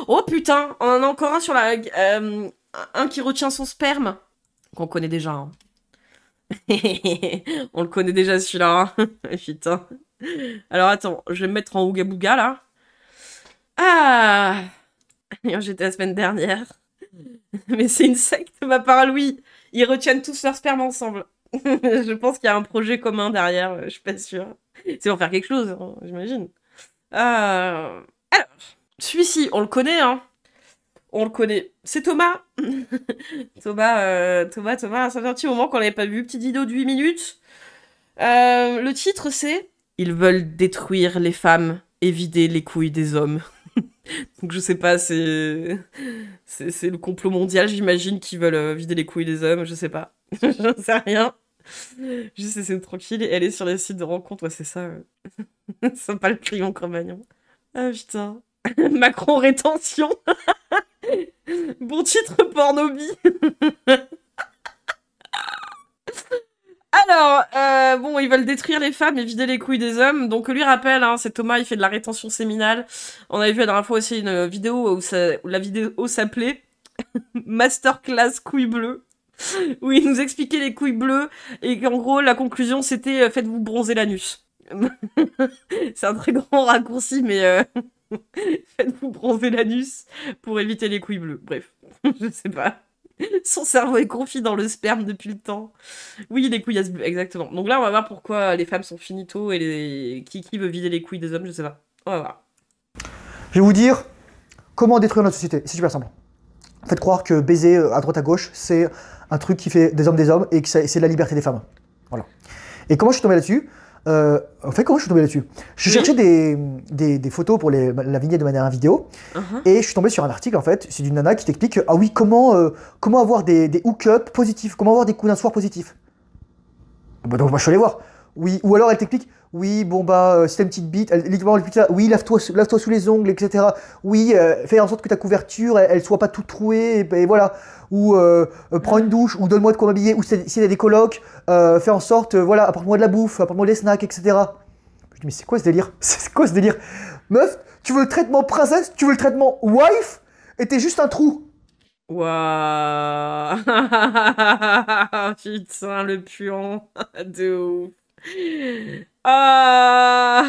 Oh putain, on en a encore un sur la... un qui retient son sperme. Qu'on connaît déjà. Hein. On le connaît déjà celui-là. Hein. Putain. Alors attends, je vais me mettre en Ooga Booga là. Ah, j'étais la semaine dernière. Mais c'est une secte, ma part, Louis. Ils retiennent tous leur sperme ensemble. Je pense qu'il y a un projet commun derrière, je suis pas sûre. C'est pour faire quelque chose, hein, j'imagine. Alors, celui-ci, on le connaît, hein. On le connaît. C'est Thomas. Thomas, ça fait un petit moment qu'on l'avait pas vu. Petite vidéo de 8 minutes. Le titre, c'est « Ils veulent détruire les femmes et vider les couilles des hommes ». Donc je sais pas, c'est le complot mondial, j'imagine, qu'ils veulent vider les couilles des hommes, je sais pas. J'en sais rien. Juste c'est tranquille, et elle est sur les sites de rencontres, ouais c'est ça. Sympa le crayon Cro-Magnon. Ah putain. Macron rétention. Bon titre pornobi. Alors, bon, ils veulent détruire les femmes et vider les couilles des hommes. Donc, lui rappelle, hein, c'est Thomas, il fait de la rétention séminale. On avait vu la dernière fois aussi une vidéo où la vidéo s'appelait Masterclass couilles bleues. Où il nous expliquait les couilles bleues. Et qu'en gros, la conclusion, c'était faites-vous bronzer l'anus. C'est un très grand raccourci, mais faites-vous bronzer l'anus pour éviter les couilles bleues. Bref, je sais pas. Son cerveau est confit dans le sperme depuis le temps. Oui, les couilles bleues, exactement. Donc là, on va voir pourquoi les femmes sont finito et qui veut vider les couilles des hommes, je sais pas. On va voir. Je vais vous dire comment détruire notre société. C'est super simple. Faites croire que baiser à droite à gauche, c'est un truc qui fait des hommes et que c'est la liberté des femmes. Voilà. Et comment je suis tombé là-dessus comment je suis tombé là-dessus? Je cherchais des photos pour la vignette de ma dernière vidéo, et je suis tombé sur un article, en fait, c'est d'une nana qui t'explique, ah oui, comment avoir des hook-up positifs, comment avoir des coups d'un soir positifs. Bah, donc moi je suis allé voir. Oui, ou alors elle t'explique, oui, bon bah, si t'as une petite bite, elle explique ça, oui, lave-toi sous les ongles, etc. Oui, fais en sorte que ta couverture, elle soit pas toute trouée, et voilà. Ou prends une douche, ou donne-moi de quoi m'habiller, ou si t'as des colocs, fais en sorte, voilà, apporte-moi de la bouffe, apporte-moi des snacks, etc. Je dis, mais c'est quoi ce délire? C'est quoi ce délire? Meuf, tu veux le traitement princesse, tu veux le traitement wife, et t'es juste un trou. Waouh. Putain, le puant. De ouf. Ah.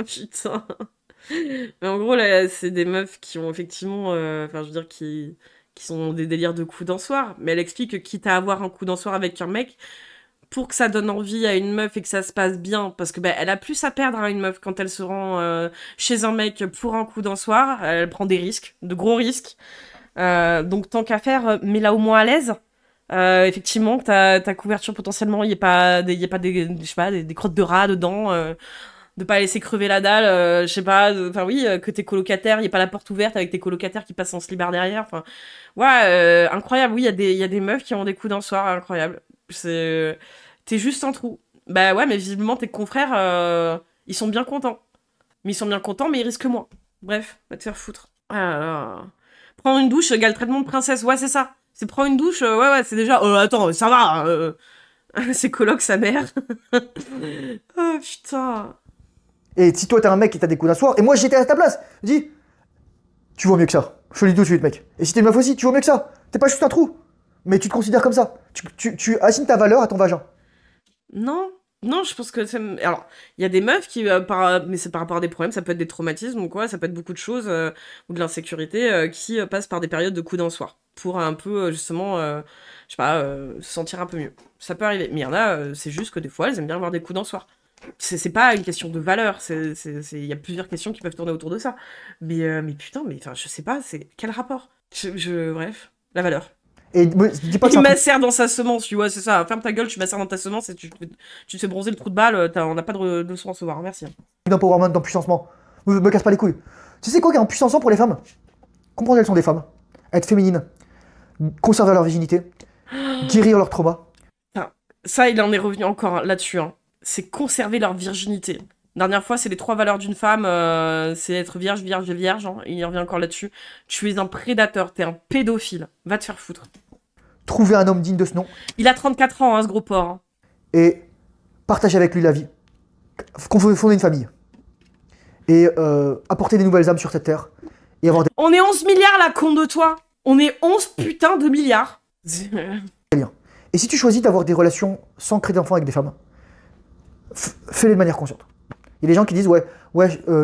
Putain. Mais en gros, là, c'est des meufs qui ont effectivement... Enfin, je veux dire, qui sont des délires de coups d'un soir. Mais elle explique que quitte à avoir un coup d'un soir avec un mec, pour que ça donne envie à une meuf et que ça se passe bien, parce que elle a plus à perdre à une meuf quand elle se rend chez un mec pour un coup d'un soir. Elle prend des risques, de gros risques. Donc tant qu'à faire, mets-la au moins à l'aise. Effectivement, que ta couverture potentiellement, il n'y a pas des, je sais pas, des crottes de rats dedans, de pas laisser crever la dalle, je sais pas, enfin oui, que tes colocataires, il n'y a pas la porte ouverte avec tes colocataires qui passent en slibard derrière, enfin, ouais, incroyable, oui, il y a des meufs qui ont des coups d'un soir, incroyable. T'es juste un trou. Bah ouais, mais visiblement tes confrères, ils sont bien contents. Mais ils sont bien contents, mais ils risquent moins. Bref, va te faire foutre. Ah là là. Prends une douche, égale traitement de princesse. Ouais, c'est ça. C'est prends une douche, ouais, c'est déjà... attends, ça va. C'est coloc, sa mère. Oh, putain. Et si toi t'es un mec et t'as des coups d'un soir, et moi j'étais à ta place, je dis, tu vaux mieux que ça. Je te le dis tout de suite, mec. Et si t'es une meuf aussi, tu vaux mieux que ça. T'es pas juste un trou. Mais tu te considères comme ça. Tu assignes ta valeur à ton vagin. Non. Non, je pense que c'est... Alors, il y a des meufs qui, mais c'est par rapport à des problèmes, ça peut être des traumatismes ou quoi, ça peut être beaucoup de choses, ou de l'insécurité, qui passent par des périodes de coups d'un soir. Pour un peu, justement, je sais pas, se sentir un peu mieux. Ça peut arriver. Mais il y en a, c'est juste que des fois, elles aiment bien avoir des coups d'un soir. C'est pas une question de valeur, il y a plusieurs questions qui peuvent tourner autour de ça. Mais putain, mais enfin, je sais pas, c'est... Quel rapport? Bref, la valeur. Et dis pas que Il macère dans sa semence, tu vois, c'est ça. Ferme ta gueule, tu macères dans ta semence et tu te fais bronzer le trou de balle, on n'a pas de leçon à recevoir, merci. d'empowerment, d'empuissancement. Me casse pas les couilles. Tu sais quoi qui est empuissançant pour les femmes? Comprendre qu'elles sont des femmes. Être féminines. Conserver leur virginité. Guérir leur trauma. Ça, il en est revenu encore là-dessus. Hein. C'est conserver leur virginité. Dernière fois, c'est les 3 valeurs d'une femme, c'est être vierge, vierge et vierge. Hein. Il revient encore là-dessus. Tu es un prédateur, t'es un pédophile. Va te faire foutre. Trouver un homme digne de ce nom. Il a 34 ans, hein, ce gros porc. Hein. Et partager avec lui la vie. Fonder une famille. Et apporter des nouvelles âmes sur cette terre. et avoir des On est 11 milliards, la con de toi. On est 11 putains de milliards. liens. Et si tu choisis d'avoir des relations sans créer d'enfants avec des femmes, fais-les de manière consciente. Il y a des gens qui disent ouais,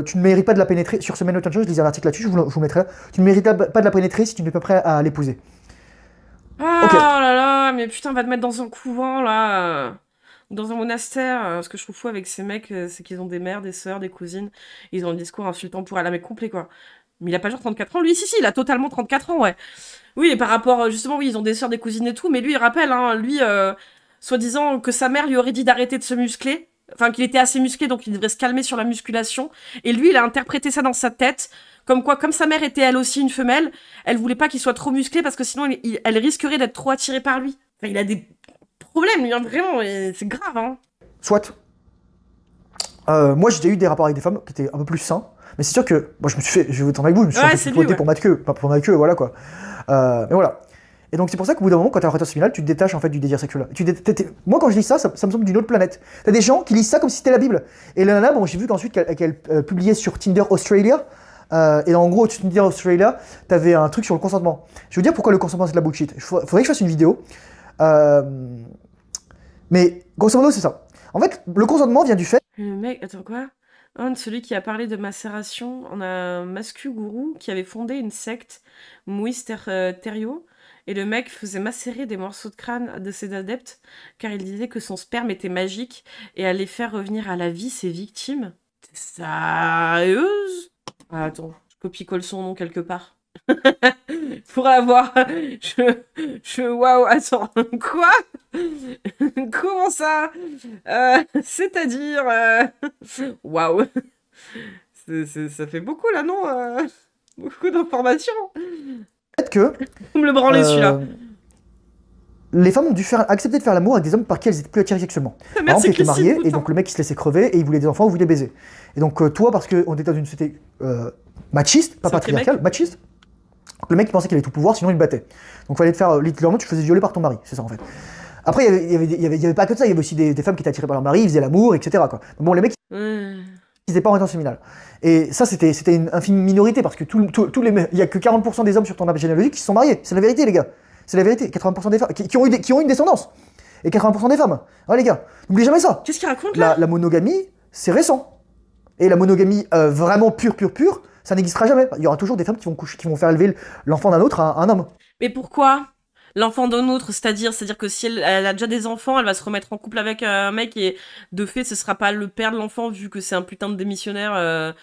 tu ne mérites pas de la pénétrer. Sur Semaine Autant Chose, je lisais un article là-dessus, je vous mettrai là. Tu ne mérites pas de la pénétrer si tu n'es pas prêt à l'épouser. Ah Ok. là là, mais putain, va te mettre dans un couvent, là. Dans un monastère. Ce que je trouve fou avec ces mecs, c'est qu'ils ont des mères, des sœurs, des cousines. Ils ont un discours insultant pour elle, mais complet, quoi. Mais il a pas genre 34 ans. Lui, si, il a totalement 34 ans, ouais. Oui, et par rapport, justement, oui, ils ont des sœurs, des cousines et tout, mais lui, il rappelle, hein, lui, soi-disant que sa mère lui aurait dit d'arrêter de se muscler. Enfin, qu'il était assez musclé, donc il devrait se calmer sur la musculation. Et lui, il a interprété ça dans sa tête, comme quoi, comme sa mère était elle aussi une femelle, elle voulait pas qu'il soit trop musclé, parce que sinon, elle risquerait d'être trop attirée par lui. Enfin, il a des problèmes, lui, hein, vraiment, et c'est grave, hein. Soit. Moi, j'ai déjà eu des rapports avec des femmes qui étaient un peu plus sains. Mais c'est sûr que, moi, je vais vous être avec vous, je me suis un peu C'est lui, exploité ouais. pour ma queue. Pas pour ma queue, voilà quoi. Mais voilà. Et donc, c'est pour ça qu'au bout d'un moment, quand t'as un relateur séminal, tu te détaches en fait du désir sexuel. Moi, quand je lis ça, ça me semble d'une autre planète. T'as des gens qui lisent ça comme si c'était la Bible. Et la nana, bon, j'ai vu qu'ensuite qu'elle publiait sur Tinder Australia. Et en gros, sur Tinder Australia, t'avais un truc sur le consentement. Je veux dire pourquoi le consentement c'est de la bullshit. Faudrait que je fasse une vidéo. Mais grosso modo, c'est ça. En fait, le consentement vient du fait. Le mec, attends, quoi? Celui qui a parlé de macération, on a Mascu Gourou qui avait fondé une secte, Terio, et le mec faisait macérer des morceaux de crâne de ses adeptes, car il disait que son sperme était magique et allait faire revenir à la vie ses victimes. T'es sérieuse? Ah, attends, je copie-colle son nom quelque part. Pour l'avoir. Waouh, attends, quoi? Comment ça? C'est-à-dire... Waouh. Ça fait beaucoup, là, non? Beaucoup d'informations. Que Vous me le branlez, celui-là. les femmes ont dû accepter de faire l'amour avec des hommes par qui elles étaient plus attirées sexuellement. Par Merci, exemple, ils étaient Christine, mariés et putain. donc le mec il se laissait crever et il voulait des enfants ou voulait baiser. Et donc toi, parce qu'on était dans une société machiste, pas Sacré patriarcale, mec. machiste, le mec il pensait qu'il avait tout pouvoir, sinon il le battait. Donc il fallait te faire, littéralement, tu te faisais violer par ton mari, c'est ça en fait. Après, il y avait pas que ça, il y avait aussi des femmes qui étaient attirées par leur mari, ils faisaient l'amour, etc. Quoi. Bon, les mecs, Ouais. ils étaient pas en rétention séminale. Et ça, c'était une infime minorité parce que il y a que 40% des hommes sur ton arbre généalogique qui se sont mariés. C'est la vérité, les gars. C'est la vérité. 80% des femmes qui ont eu une descendance. Et 80% des femmes. Ouais, les gars. N'oubliez jamais ça. Qu'est-ce qu'il raconte, là? La monogamie, c'est récent. Et la monogamie vraiment pure, ça n'existera jamais. Il y aura toujours des femmes qui vont faire élever l'enfant d'un autre à un homme. Mais pourquoi? L'enfant d'un autre, c'est-à-dire que si elle a déjà des enfants, elle va se remettre en couple avec un mec et de fait, ce sera pas le père de l'enfant vu que c'est un putain de démissionnaire.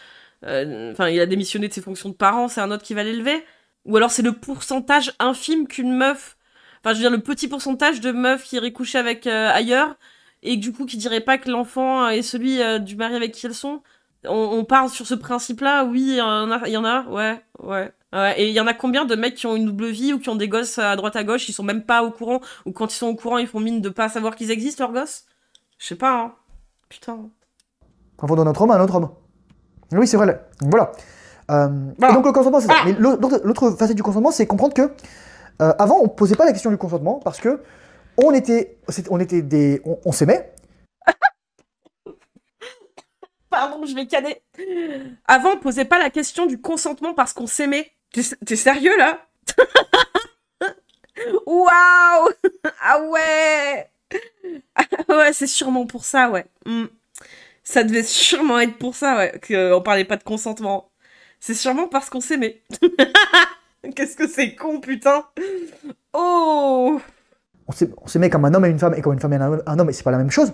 Enfin, il a démissionné de ses fonctions de parent, c'est un autre qui va l'élever. Ou alors c'est le pourcentage infime qu'une meuf. Enfin, je veux dire, le petit pourcentage de meufs qui iraient coucher avec ailleurs et du coup qui dirait pas que l'enfant est celui du mari avec qui elles sont. On part sur ce principe-là, oui, il y en a, ouais. Ouais, et il y en a combien de mecs qui ont une double vie ou qui ont des gosses à droite à gauche, ils sont même pas au courant, ou quand ils sont au courant, ils font mine de pas savoir qu'ils existent, leurs gosses? Je sais pas, hein. Putain. Enfant d'un autre homme à un autre homme. Oui, c'est vrai. Donc, voilà. Voilà. Et donc le consentement, c'est ça. Mais l'autre facette du consentement, c'est comprendre que avant, on posait pas la question du consentement parce que on s'aimait. Pardon, je vais caner. Avant, on posait pas la question du consentement parce qu'on s'aimait. T'es sérieux, là? Waouh! Ah ouais! Ah ouais, c'est sûrement pour ça, ouais. Ça devait sûrement être pour ça, ouais, qu'on parlait pas de consentement. C'est sûrement parce qu'on s'aimait. Qu'est-ce que c'est con, putain! Oh! On s'aimait comme un homme et une femme, et comme une femme et un homme, et c'est pas la même chose.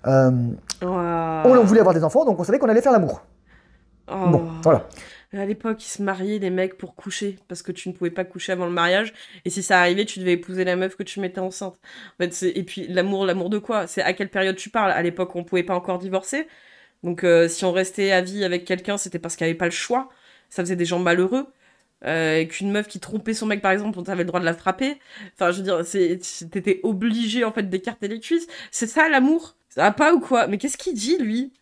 Wow. On voulait avoir des enfants, donc on savait qu'on allait faire l'amour. Oh. Bon, voilà. À l'époque, ils se mariaient, les mecs, pour coucher, parce que tu ne pouvais pas coucher avant le mariage, et si ça arrivait, tu devais épouser la meuf que tu mettais enceinte. En fait, et puis, l'amour de quoi? C'est à quelle période tu parles? À l'époque, on pouvait pas encore divorcer, donc si on restait à vie avec quelqu'un, c'était parce qu'il n'y avait pas le choix, ça faisait des gens malheureux, et qu'une meuf qui trompait son mec, par exemple, on avait le droit de la frapper, enfin, je veux dire, t'étais obligé, en fait, d'écarter les cuisses, c'est ça, l'amour? Ça va pas ou quoi? Mais qu'est-ce qu'il dit, lui?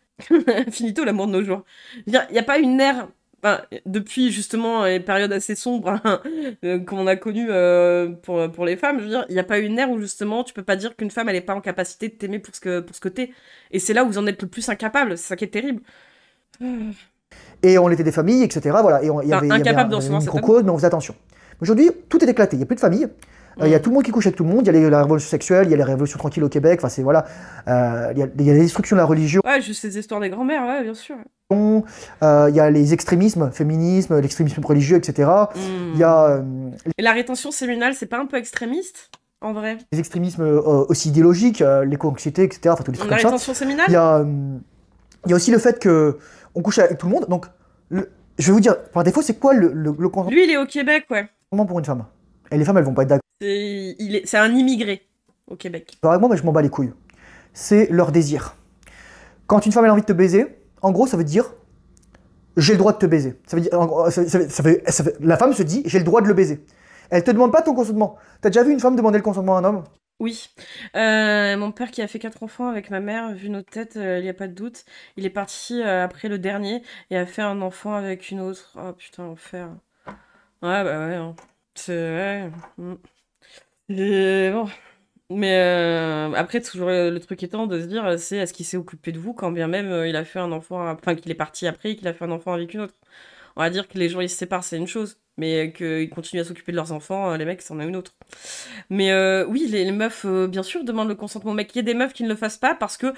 Finito, l'amour de nos jours. Il y a pas une ère... Enfin, depuis justement les périodes assez sombres hein, qu'on a connues pour les femmes, je veux dire, il n'y a pas une ère où justement tu peux pas dire qu'une femme elle est pas en capacité de t'aimer pour ce que t'es. Et c'est là où vous en êtes le plus incapable, c'est ça qui est terrible. Et on était des familles, etc. Voilà. Et il y Enfin, avait, incapable d'en un recevoir cet homme. microcosme, mais on faisait attention. Aujourd'hui, tout est éclaté. Il n'y a plus de famille. Il y a tout le monde qui couche avec tout le monde. Il y a la révolution sexuelle, il y a les révolutions tranquilles au Québec. Enfin, c'est voilà. Il y a la destruction de la religion. Ouais, juste les histoires des grands-mères, ouais, bien sûr. Il y a les extrémismes, féminisme, l'extrémisme religieux, etc. Il y a Et la rétention séminale, c'est pas un peu extrémiste, en vrai? les extrémismes aussi idéologiques, l'éco-anxiété, etc. Enfin, tous les trucs La comme ça. rétention séminale? Il y a aussi le fait que on couche avec tout le monde. Donc, je vais vous dire, par défaut, c'est quoi le consentement Lui, il est au Québec, ouais. pour une femme? Et les femmes, elles vont pas être d'accord C'est un immigré au Québec. avec moi, mais je m'en bats les couilles. C'est leur désir. Quand une femme elle a envie de te baiser, en gros, ça veut dire j'ai le droit de te baiser. Ça veut dire, la femme se dit j'ai le droit de le baiser. Elle te demande pas ton consentement. T'as déjà vu une femme demander le consentement à un homme? Oui. Mon père qui a fait 4 enfants avec ma mère, vu notre tête, il n'y a pas de doute. Il est parti après le dernier et a fait un enfant avec une autre. Oh putain, l'enfer. Ouais, bah ouais, hein. C'est... Ouais. Et bon. Mais après, toujours le truc étant de se dire, c'est est-ce qu'il s'est occupé de vous quand bien même il a fait un enfant, enfin qu'il est parti après et qu'il a fait un enfant avec une autre. On va dire que les gens ils se séparent, c'est une chose, mais qu'ils continuent à s'occuper de leurs enfants, les mecs, c'en a une autre. Mais oui, les meufs, bien sûr, demandent le consentement, mais qu'il y ait des meufs qui ne le fassent pas parce que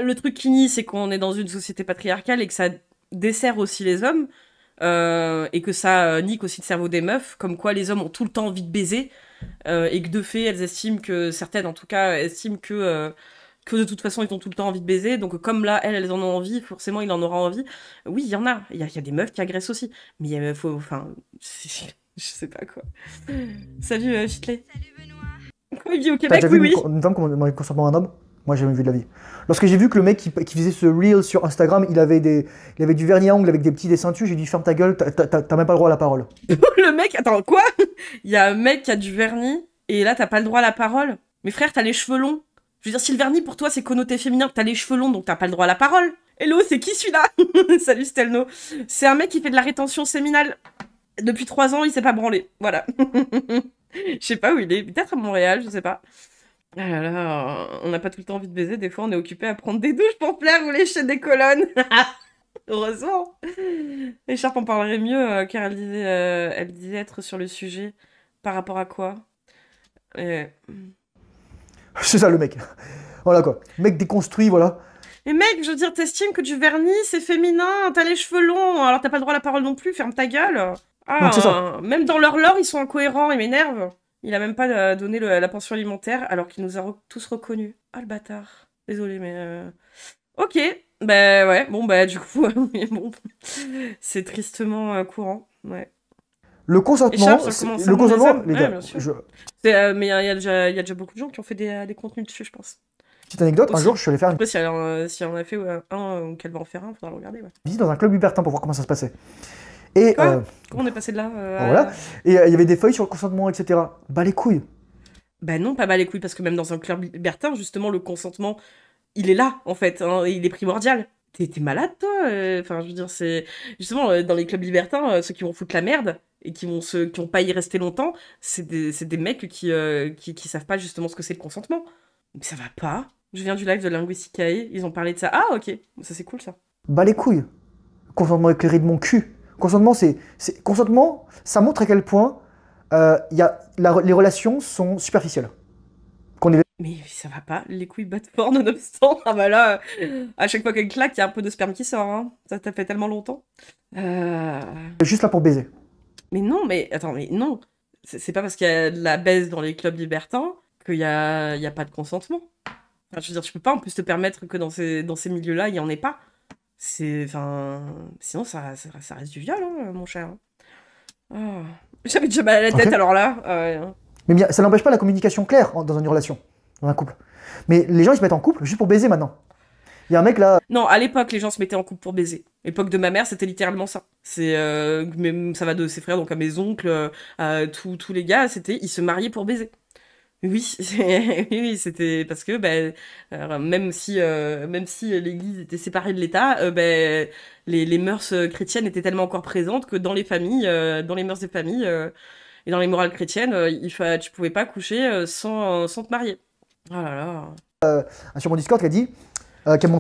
le truc qui nie, c'est qu'on est dans une société patriarcale et que ça dessert aussi les hommes. Et que ça nique aussi le cerveau des meufs, comme quoi les hommes ont tout le temps envie de baiser, et que de fait, elles estiment que, certaines en tout cas, estiment que de toute façon, ils ont tout le temps envie de baiser, donc comme là, elles en ont envie, forcément, il en aura envie. Oui, il y en a, il y a des meufs qui agressent aussi, mais il faut, enfin, je sais pas quoi. Salut, Chitley. Quoi, il vit au T'as Québec, déjà oui, vu oui. une femme demander le consentement à un homme? Moi, j'ai jamais vu de la vie. Lorsque j'ai vu que le mec qui faisait ce reel sur Instagram, il avait du vernis à ongles avec des petits dessins dessus, j'ai dit ferme ta gueule, t'as même pas le droit à la parole. Le mec, attends, quoi? Il y a un mec qui a du vernis, et là, t'as pas le droit à la parole. Mais frère, t'as les cheveux longs. Je veux dire, si le vernis pour toi c'est connoté féminin, t'as les cheveux longs donc t'as pas le droit à la parole. Hello, c'est qui celui-là? Salut Stelno. C'est un mec qui fait de la rétention séminale. Depuis 3 ans, il s'est pas branlé. Voilà. Je sais pas où il est. Peut-être à Montréal, je sais pas. Ah là là, on n'a pas tout le temps envie de baiser. Des fois, on est occupé à prendre des douches pour plaire ou lécher des colonnes. Heureusement. Écharpe en parlerait mieux car elle disait être sur le sujet. Par rapport à quoi? Euh, C'est ça le mec. Voilà quoi. Mec déconstruit, voilà. Mais mec, je veux dire, t'estimes que du vernis, c'est féminin, t'as les cheveux longs, alors t'as pas le droit à la parole non plus, ferme ta gueule. Donc c'est ça. Même dans leur lore, ils sont incohérents, ils m'énervent. Il a même pas donné la pension alimentaire, alors qu'il nous a tous reconnus. Ah, le bâtard. Désolé, mais... Ok, bah ouais, bon bah du coup, mais bon, c'est tristement courant, ouais. Le consentement, Écharpe sur comment ça le rend les consentement, hommes, les ouais, gars, bien sûr. Mais il y a déjà beaucoup de gens qui ont fait des contenus dessus, je pense. petite anecdote, un Aussi. jour je suis allé faire Je une sais pas si elle en a fait un ou qu'elle va en faire un, faudra le regarder, ouais. visite dans un club libertin pour voir comment ça se passait. Et Quoi? Comment on est passé de là voilà. Et il y avait des feuilles sur le consentement, etc. Bah les couilles. Bah non, pas mal les couilles, parce que même dans un club libertin, justement, le consentement, il est là, en fait, hein, il est primordial. T'es malade, toi? Enfin, je veux dire, c'est... Justement, dans les clubs libertins, ceux qui vont foutre la merde, et qui vont pas y rester longtemps, c'est des mecs qui savent pas justement ce que c'est le consentement. Mais ça va pas. Je viens du live de Linguisticae, ils ont parlé de ça. Ah, ok, ça c'est cool, ça. Bah les couilles. Consentement éclairé de mon cul. Consentement, ça montre à quel point les relations sont superficielles. Mais ça va pas, les couilles battent fort nonobstant. Ah bah là, à chaque fois qu'elle claque, il y a un peu de sperme qui sort, hein. Ça t'a fait tellement longtemps. Juste là pour baiser. Mais non, mais attends, mais non. C'est pas parce qu'il y a de la baisse dans les clubs libertins qu'il y a pas de consentement. Enfin, je veux dire, tu peux pas en plus te permettre que dans ces milieux-là, il y en ait pas. Enfin... Sinon, ça reste du viol, hein, mon cher. Ah. J'avais déjà mal à la tête, Ok. alors là. Ouais. Mais bien, ça n'empêche pas la communication claire dans une relation, dans un couple. Mais les gens ils se mettent en couple juste pour baiser maintenant. Il y a un mec là, Non, à l'époque, les gens se mettaient en couple pour baiser. L'époque de ma mère, c'était littéralement ça. Ça va de ses frères, donc à mes oncles, à tous les gars, ils se mariaient pour baiser. Oui, oui, c'était parce que même si l'Église était séparée de l'État, les mœurs chrétiennes étaient tellement encore présentes que dans les familles, dans les mœurs des familles et dans les morales chrétiennes, tu pouvais pas coucher sans te marier. Oh là là. sur mon Discord qui a dit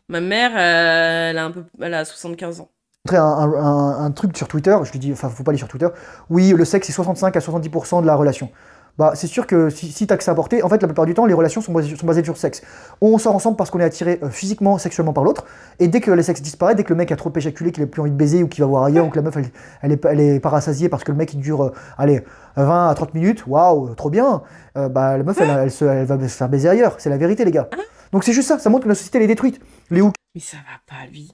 Ma mère, elle a 75 ans. montré un truc sur Twitter, je lui dis, enfin, faut pas aller sur Twitter. Oui, le sexe, c'est 65 à 70% de la relation. Bah, c'est sûr que si t'as que ça à apporter, en fait, la plupart du temps, les relations sont basées sur le sexe. On sort ensemble parce qu'on est attiré physiquement, sexuellement par l'autre, et dès que le sexe disparaît, dès que le mec a trop éjaculé, qu'il a plus envie de baiser, ou qu'il va voir ailleurs, ou que la meuf, elle est pas rassasiée parce que le mec, il dure, allez, 20 à 30 minutes, waouh, trop bien, bah, la meuf, elle va se faire baiser ailleurs. C'est la vérité, les gars. Donc c'est juste ça montre que la société, elle est détruite. Les hooks. Mais ça va pas, lui.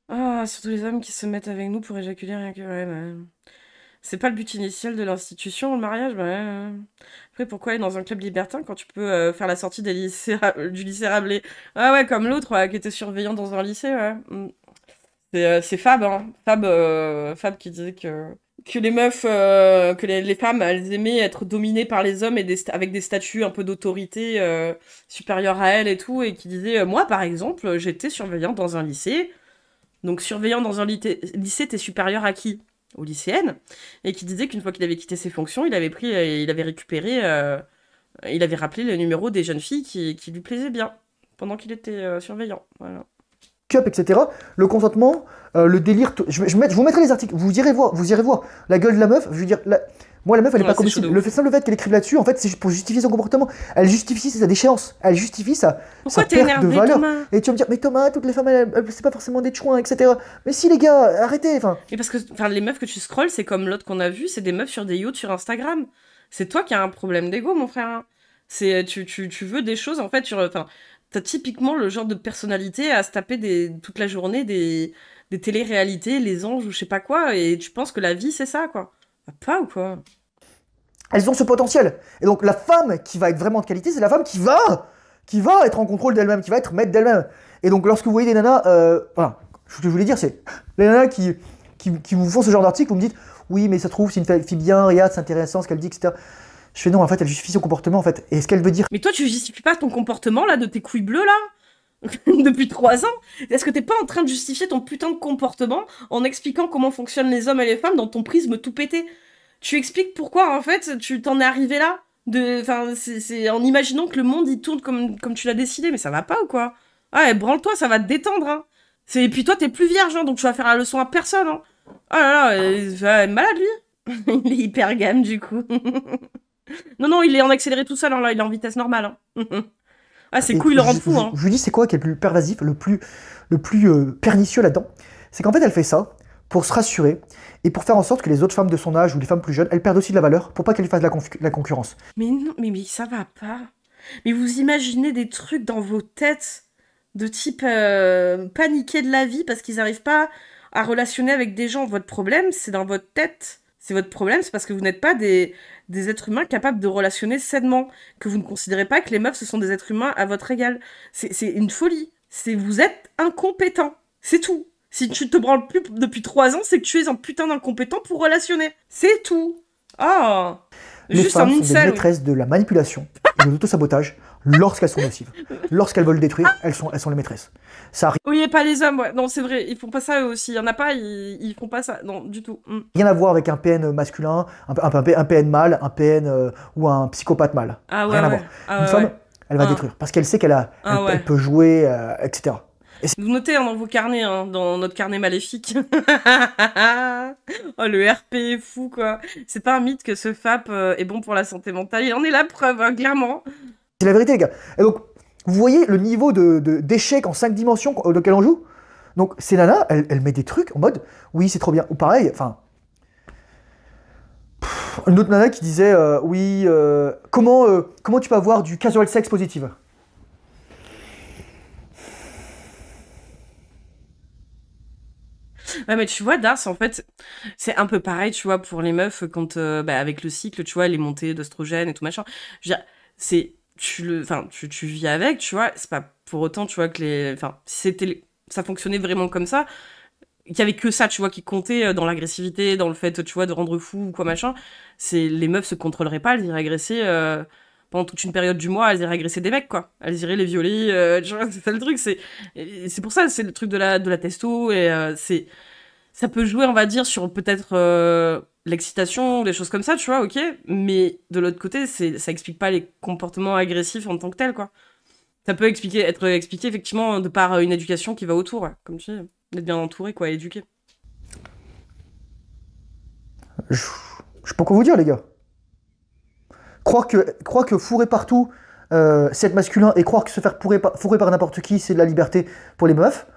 Ah, surtout les hommes qui se mettent avec nous pour éjaculer rien que... Ouais, bah. C'est pas le but initial de l'institution, le mariage, bah, ouais. Après, pourquoi aller dans un club libertin quand tu peux faire la sortie des du lycée Rabelais? Ah ouais, comme l'autre, ouais, qui était surveillant dans un lycée, ouais. C'est Fab, hein. Fab qui disait que les meufs, que les femmes, elles aimaient être dominées par les hommes et avec des statuts un peu d'autorité supérieurs à elles et tout, et qui disait, moi, par exemple, j'étais surveillant dans un lycée. Donc, surveillant dans un lycée, t'es supérieur à qui? Aux lycéennes. Et qui disait qu'une fois qu'il avait quitté ses fonctions, il avait pris, il avait récupéré, il avait rappelé le numéro des jeunes filles qui lui plaisaient bien pendant qu'il était surveillant. Voilà. Up, etc. Le consentement, le délire. Je vous mettrai les articles. Vous irez voir la gueule de la meuf. Je veux dire, moi la meuf, elle est Ouais, pas comestible. Le simple fait qu'elle écrive là-dessus, en fait, c'est pour justifier son comportement. Elle justifie sa déchéance. Elle justifie sa Pourquoi t'es perte de énervé, valeur. Thomas? Et tu vas me dire, mais Thomas, toutes les femmes, c'est pas forcément des chouins, etc. Mais si les gars, arrêtez. Enfin, Et parce que les meufs que tu scrolls, c'est comme l'autre qu'on a vu, c'est des meufs sur des yachts sur Instagram. C'est toi qui as un problème d'ego, mon frère, hein. C'est tu veux des choses, en fait, t'as typiquement le genre de personnalité à se taper toute la journée des téléréalités, les anges ou je sais pas quoi, et tu penses que la vie c'est ça, quoi. Bah, pas ou quoi? elles ont ce potentiel. Et donc la femme qui va être vraiment de qualité, c'est la femme qui va être en contrôle d'elle-même, qui va être maître d'elle-même. Et donc lorsque vous voyez des nanas, voilà, ce que je voulais dire, c'est les nanas qui vous font ce genre d'article, vous me dites, oui, mais ça trouve, c'est une fille bien, regarde, c'est intéressant ce qu'elle dit, etc. Je fais non, en fait, elle justifie son comportement, en fait. Et ce qu'elle veut dire. Mais toi, tu justifies pas ton comportement, là, de tes couilles bleues, là? Depuis 3 ans? Est-ce que t'es pas en train de justifier ton putain de comportement en expliquant comment fonctionnent les hommes et les femmes dans ton prisme tout pété? Tu expliques pourquoi, en fait, tu t'en es arrivé là? Enfin, c'est en imaginant que le monde, il tourne comme tu l'as décidé, mais ça va pas ou quoi? Ouais, branle-toi, ça va te détendre, hein. Et puis toi, t'es plus vierge, hein, donc tu vas faire la leçon à personne, hein. Oh là là, malade, lui. Il est hyper gamme, du coup. Non, non, il est en accéléré tout seul, hein, là, il est en vitesse normale, hein. Ah, c'est cool, il le rend fou, hein. Je lui dis, c'est quoi qui est le plus pervasif, le plus pernicieux là-dedans? C'est qu'en fait, elle fait ça pour se rassurer et pour faire en sorte que les autres femmes de son âge ou les femmes plus jeunes, elles perdent aussi de la valeur pour pas qu'elles fassent la concurrence. Mais non, mais ça va pas. Mais vous imaginez des trucs dans vos têtes de type paniquer de la vie parce qu'ils n'arrivent pas à relationner avec des gens. Votre problème, c'est dans votre tête. C'est votre problème, c'est parce que vous n'êtes pas des êtres humains capables de relationner sainement. Que vous ne considérez pas que les meufs, ce sont des êtres humains à votre égal. C'est une folie. Vous êtes incompétent. C'est tout. Si tu te branles plus depuis 3 ans, c'est que tu es un putain d'incompétent pour relationner. C'est tout. Ah. Les Juste en femmes une sont des seule. maîtresses de la manipulation et de l'autosabotage lorsqu'elles sont nocives. Lorsqu'elles veulent détruire, elles sont les maîtresses. Ça n'a Oui, et pas les hommes, ouais. Non, c'est vrai, ils font pas ça eux aussi. Il y en a pas, ils font pas ça. Non, du tout. rien à voir avec un PN masculin, un PN mâle, un PN ou un psychopathe mâle. Ah ouais, Rien à ouais. voir. Ah Une ouais, femme, ouais. elle va Ah. détruire parce qu'elle sait Ah ouais. elle peut jouer, etc. Vous notez hein, dans vos carnets, hein, dans notre carnet maléfique. Oh, le RP est fou, quoi. C'est pas un mythe que ce FAP est bon pour la santé mentale. Il en est la preuve, hein, clairement. C'est la vérité, les gars. Et donc, vous voyez le niveau d'échec en 5 dimensions auquel on joue. Donc, ces nanas, elle met des trucs en mode, oui, c'est trop bien. Ou pareil, enfin... Une autre nana qui disait, oui, comment tu peux avoir du casual sex positive? Ouais, mais tu vois, Dars, en fait, c'est un peu pareil, tu vois, pour les meufs, quand, avec le cycle, tu vois, les montées d'oestrogène et tout machin. Je veux dire, tu vis avec, tu vois, c'est pas pour autant, tu vois, si ça fonctionnait vraiment comme ça, qu'il y avait que ça, tu vois, qui comptait dans l'agressivité, dans le fait, tu vois, de rendre fou ou quoi machin, les meufs se contrôleraient pas, elles iraient agresser, pendant toute une période du mois, elles iraient agresser des mecs, quoi. Elles iraient les violer, tu vois, c'est ça le truc, c'est pour ça, c'est le truc de la testo, et ça peut jouer, on va dire, sur peut-être l'excitation, des choses comme ça, tu vois, ok, mais de l'autre côté, ça explique pas les comportements agressifs en tant que tels, quoi. Ça peut être expliqué, effectivement, de par une éducation qui va autour, ouais, comme tu dis. d'être bien entouré, quoi, éduqué. Je sais pas quoi vous dire, les gars. Croire que fourrer partout, c'est être masculin, et croire que se faire fourrer par n'importe qui, c'est de la liberté pour les meufs,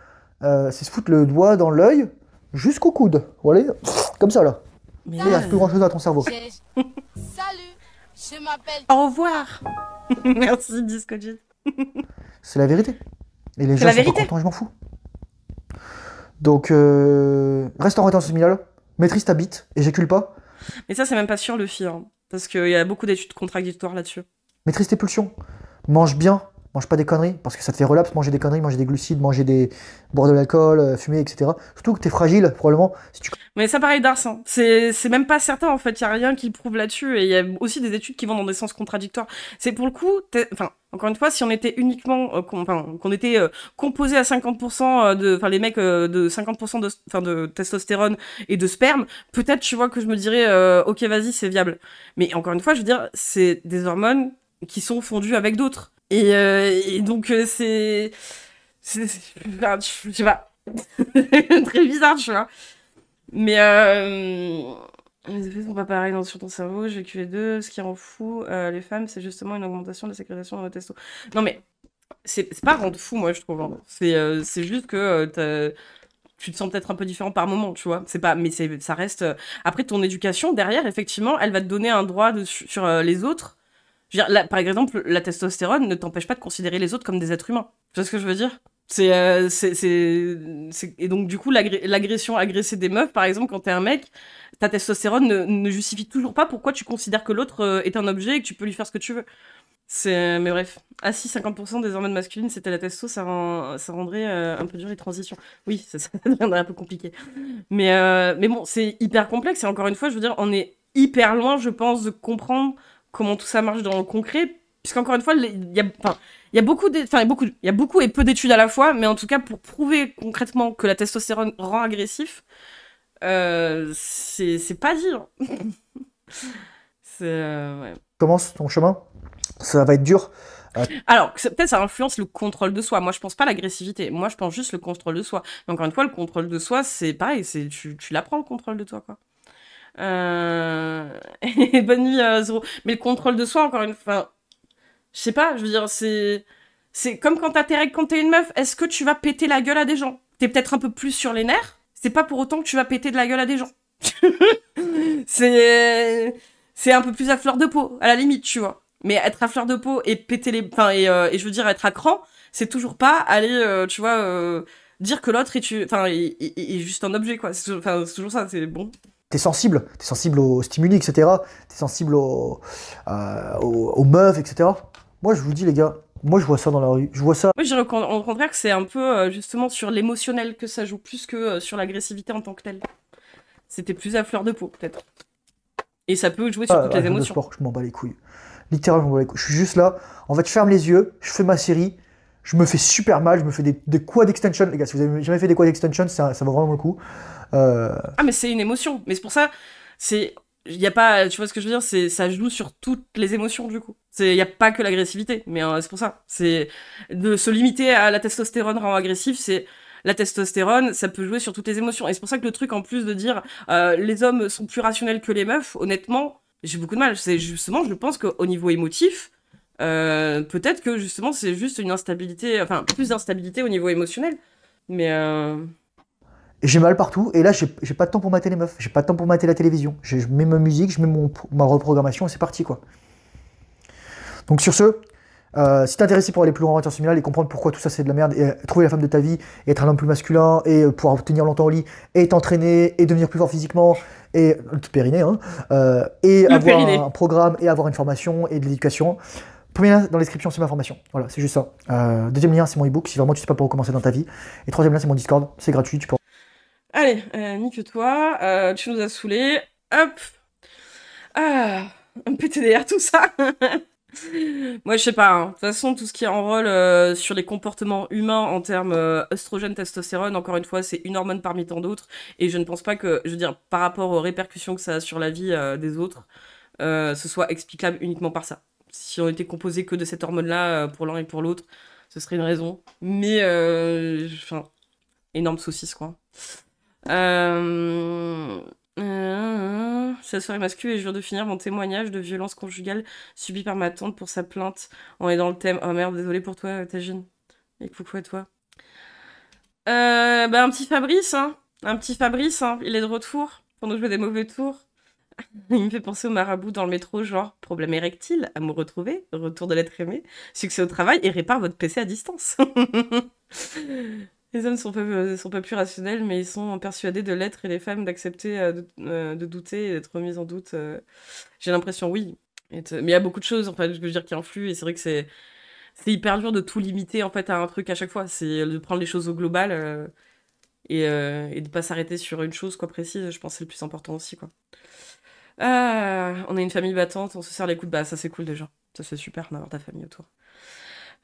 c'est se foutre le doigt dans l'œil jusqu'au coude. Voilà, comme ça, là. Mais Il reste plus grand chose à ton cerveau. Salut, je m'appelle. au revoir. Merci, Disco Jet. C'est la vérité. Et les C'est gens la sont pas vérité. contents, je m'en fous. Donc, reste en rétention familiale, maîtrise ta bite, éjacule pas, Mais ça, c'est même pas sûr, le film. Hein, parce qu'il y a beaucoup d'études contradictoires là-dessus. maîtrise tes pulsions, mange bien, mange pas des conneries, parce que ça te fait relapse, manger des conneries, manger des glucides, boire de l'alcool, fumer, etc. Surtout que t'es fragile, probablement, si tu... Mais ça, pareil, Dars. Hein. C'est même pas certain, en fait. Il y a rien qui le prouve là-dessus. Et il y a aussi des études qui vont dans des sens contradictoires. C'est pour le coup... Enfin, encore une fois, si on était uniquement... qu'on était composé à 50% de... Enfin, les mecs de 50% de testostérone et de sperme, peut-être, tu vois, que je me dirais, ok, vas-y, c'est viable. Mais encore une fois, je veux dire, c'est des hormones qui sont fondues avec d'autres. Et donc, enfin, je sais pas. Très bizarre, tu vois. Mais les effets sont pas pareils sur ton cerveau. J'ai QE2, ce qui rend fou les femmes, c'est justement une augmentation de la sécrétion de testo. Non mais c'est pas rendre fou, moi je trouve. Hein. C'est juste que tu te sens peut-être un peu différent par moment, tu vois. C'est pas, mais ça reste. Après ton éducation derrière, effectivement, elle va te donner un droit sur les autres. Je veux dire, par exemple, la testostérone ne t'empêche pas de considérer les autres comme des êtres humains. Tu vois ce que je veux dire? Et donc, du coup, l'agression, agresser des meufs, par exemple, quand t'es un mec, ta testostérone ne justifie toujours pas pourquoi tu considères que l'autre est un objet et que tu peux lui faire ce que tu veux. Mais bref. Ah si, 50% des hormones masculines, c'était la testo, ça rendrait un peu dur les transitions. Oui, ça deviendrait un peu compliqué. Mais bon, c'est hyper complexe et encore une fois, je veux dire, on est hyper loin, je pense, de comprendre comment tout ça marche dans le concret, puisqu'encore une fois, il y a beaucoup et peu d'études à la fois, mais en tout cas, pour prouver concrètement que la testostérone rend agressif, c'est pas dit. Hein. Ouais. commences ton chemin, ça va être dur. Alors, peut-être ça influence le contrôle de soi. Moi, je pense pas l'agressivité. Moi, je pense juste le contrôle de soi. Mais encore une fois, le contrôle de soi, c'est pareil. Tu l'apprends, le contrôle de toi, quoi. Et bonne nuit, Zoro. Mais le contrôle de soi, encore une fois, je sais pas, je veux dire, c'est comme quand t'as tes règles quand t'es une meuf. Est-ce que tu vas péter la gueule à des gens? T'es peut-être un peu plus sur les nerfs. C'est pas pour autant que tu vas péter de la gueule à des gens. C'est un peu plus à fleur de peau, à la limite, tu vois. Mais être à fleur de peau et péter les... Enfin, et je veux dire, être à cran, c'est toujours pas aller, tu vois, dire que l'autre est juste un objet, quoi. Enfin, c'est toujours ça, c'est bon. T'es sensible aux stimuli, etc. T'es sensible aux meufs, etc. Moi, je vous dis, les gars, moi, je vois ça dans la rue. Je vois ça. Moi, je dirais au contraire que c'est un peu, justement, sur l'émotionnel que ça joue, plus que sur l'agressivité en tant que telle. C'était plus à fleur de peau, peut-être. Et ça peut jouer sur toutes les Le émotions. sport, je m'en bats les couilles. Littéralement, je m'en bats les couilles. Je suis juste là. En fait, je ferme les yeux, je fais ma série. Je me fais super mal, je me fais des quad extension. Les gars, si vous avez jamais fait des quad extension, ça vaut vraiment le coup. Ah, mais c'est une émotion. Mais c'est pour ça, c'est... Il y a pas... Tu vois ce que je veux dire? Ça joue sur toutes les émotions, du coup. Il y a pas que l'agressivité, mais c'est pour ça. C'est de se limiter à la testostérone rend agressif, c'est... La testostérone, ça peut jouer sur toutes les émotions. Et c'est pour ça que le truc, en plus de dire les hommes sont plus rationnels que les meufs, honnêtement, j'ai beaucoup de mal. C'est justement, je pense qu'au niveau émotif, peut-être que justement, c'est juste une instabilité, enfin, plus d'instabilité au niveau émotionnel. Mais... Et j'ai mal partout. Et là, j'ai pas de temps pour mater les meufs. J'ai pas de temps pour mater la télévision. Je mets ma musique, je mets ma reprogrammation et c'est parti, quoi. Donc sur ce, si t'es intéressé pour aller plus loin en orientation familiale et comprendre pourquoi tout ça c'est de la merde, et trouver la femme de ta vie, et être un homme plus masculin, et pouvoir tenir longtemps au lit, et t'entraîner, et devenir plus fort physiquement, et te périner, hein, et Le avoir périnée. un programme, et avoir une formation, et de l'éducation. Premier lien dans la description, c'est ma formation. Voilà, c'est juste ça. Deuxième lien, c'est mon ebook, si vraiment tu sais pas par où commencer dans ta vie. Et troisième lien, c'est mon Discord, c'est gratuit, tu peux... Allez, nique-toi, tu nous as saoulés. Hop. Ah, un PTDR, tout ça. Moi, je sais pas. Hein. De toute façon, tout ce qui enrôle sur les comportements humains en termes œstrogène, testostérone, encore une fois, c'est une hormone parmi tant d'autres. Et je ne pense pas que, je veux dire, par rapport aux répercussions que ça a sur la vie des autres, ce soit explicable uniquement par ça. Si on était composé que de cette hormone-là pour l'un et pour l'autre, ce serait une raison. Mais, enfin, Énorme saucisse, quoi. Cette soirée masculine et je viens de finir mon témoignage de violence conjugale subie par ma tante pour sa plainte. On est dans le thème. Oh merde, désolé pour toi, Tajine. Et coucou à toi. Un petit Fabrice, hein. Un petit Fabrice, hein. Il est de retour pour nous jouer des mauvais tours. Il me fait penser au marabout dans le métro, genre problème érectile, amour retrouvé, retour de l'être aimé, succès au travail et répare votre PC à distance. Les hommes sont pas plus rationnels, mais ils sont persuadés de l'être et les femmes d'accepter de douter et d'être remises en doute. J'ai l'impression, oui. Mais il y a beaucoup de choses, en fait, je veux dire, qui influent, et c'est vrai que c'est hyper dur de tout limiter, en fait, à un truc à chaque fois. C'est de prendre les choses au global et de pas s'arrêter sur une chose, quoi, précise. Je pense que c'est le plus important aussi, quoi. On est une famille battante, on se serre les coudes. Bah, ça, c'est cool, déjà. Ça, c'est super d'avoir ta famille autour.